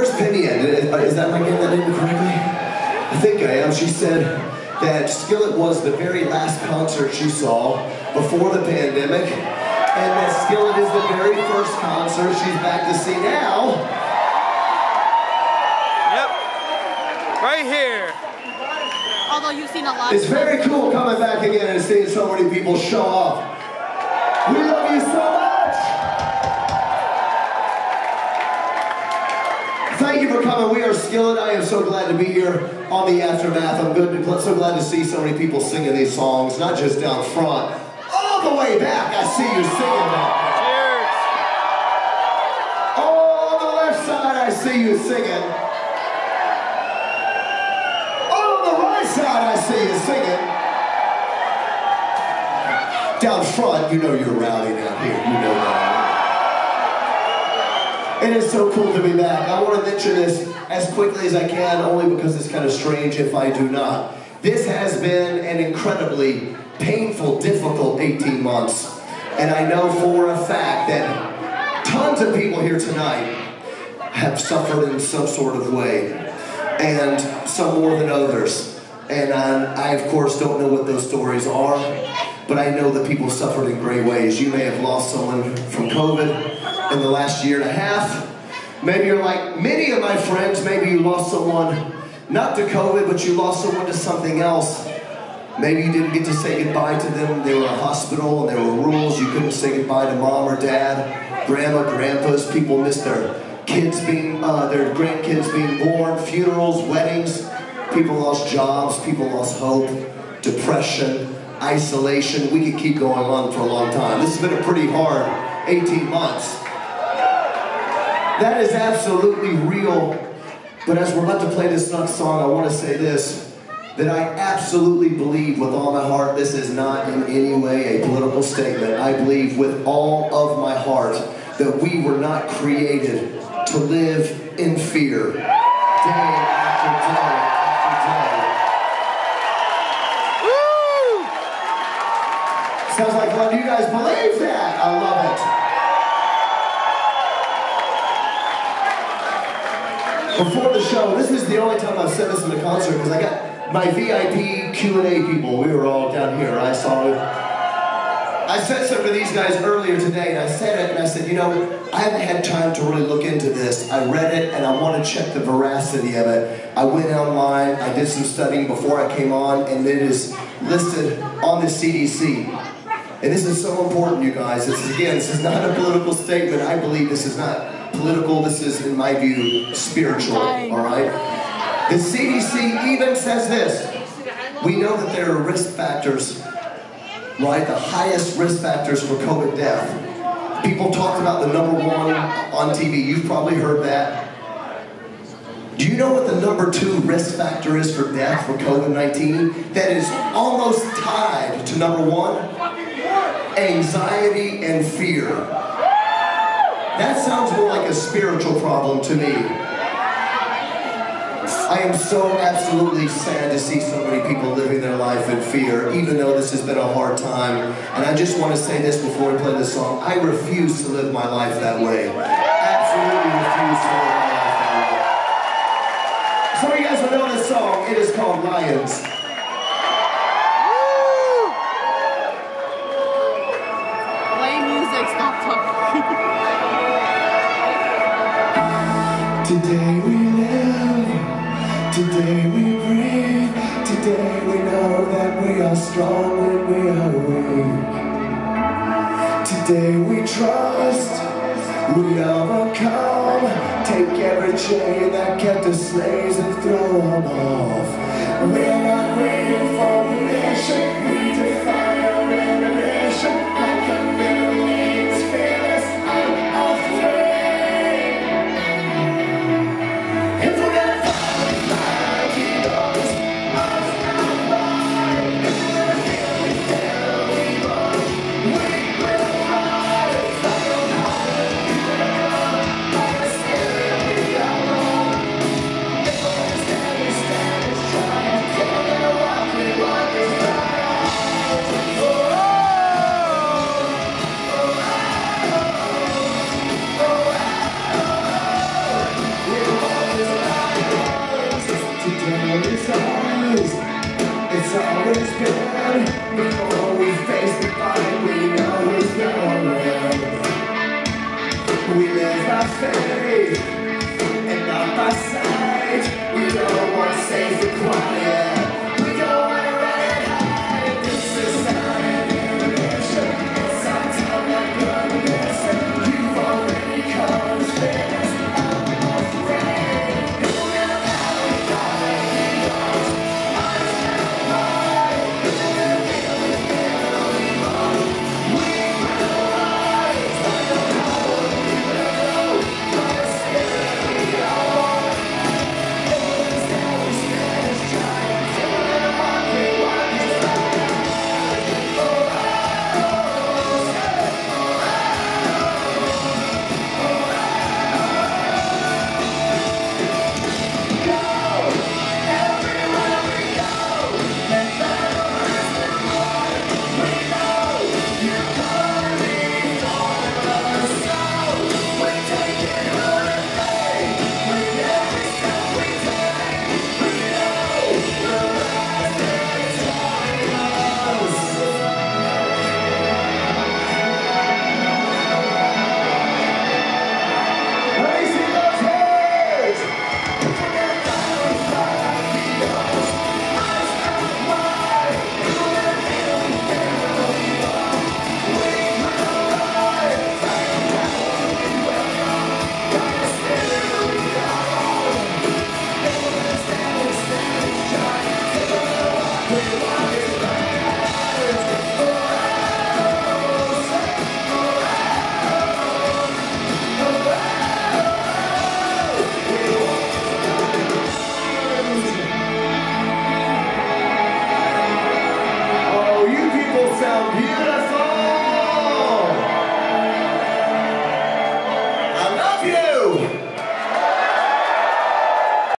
Where's Penny at? Is that, am I getting that name correctly? I think I am. She said that Skillet was the very last concert she saw before the pandemic, and that Skillet is the very first concert she's back to see now. Yep. Right here. Although you've seen a lot. It's very cool coming back again and seeing so many people show up. We love you so much. Thank you for coming. We are Skillet. I am so glad to be here on the Aftermath. I'm so glad to see so many people singing these songs, not just down front, all the way back. I see you singing back there. Cheers. On the left side, I see you singing. On the right side, I see you singing. Down front, you know you're rowdy down here. You know that. It is so cool to be back. I want to mention this as quickly as I can, only because it's kind of strange if I do not. This has been an incredibly painful, difficult 18 months. And I know for a fact that tons of people here tonight have suffered in some sort of way, and some more than others. And I of course, don't know what those stories are, but I know that people suffered in great ways. You may have lost someone from COVID in the last year and a half. Maybe you're like many of my friends, maybe you lost someone, not to COVID, but you lost someone to something else. Maybe you didn't get to say goodbye to them. They were in a hospital and there were rules. You couldn't say goodbye to mom or dad, grandma, grandpas. People missed their kids being, their grandkids being born, funerals, weddings. People lost jobs, people lost hope, depression, isolation. We could keep going on for a long time. This has been a pretty hard 18 months. That is absolutely real. But as we're about to play this next song, I want to say this, that I absolutely believe with all my heart, this is not in any way a political statement. I believe with all of my heart that we were not created to live in fear day after day after day. Sounds like a lot of you guys believe that. I love it. Before the show, this is the only time I've said this in a concert because I got my VIP Q&A people. We were all down here. I said something to these guys earlier today, and I said it, and I said, you know, I haven't had time to really look into this. I read it, and I want to check the veracity of it. I went online, I did some studying before I came on, and it is listed on the CDC. And this is so important, you guys. This is not a political statement. I believe this is not political. This is, in my view, spiritual, all right? The CDC even says this. We know that there are risk factors, right? The highest risk factors for COVID death. People talked about the #1 on TV. You've probably heard that. Do you know what the #2 risk factor is for death for COVID-19? That is almost tied to #1. Anxiety and fear. That sounds more like a spiritual problem to me. I am so absolutely sad to see so many people living their life in fear, even though this has been a hard time. And I just want to say this before we play this song. I refuse to live my life that way. Absolutely refuse to live my life that way. Some of you guys will know this song. It is called Lions. Today we live, today we breathe, today we know that we are strong when we are weak. Today we trust, we overcome, take every chain that kept us slaves and throw them off. We're not waiting for permission, we defy our revelation, like a little wings, fearless, unafraid. faith and not by sight. We don't want safe and quiet.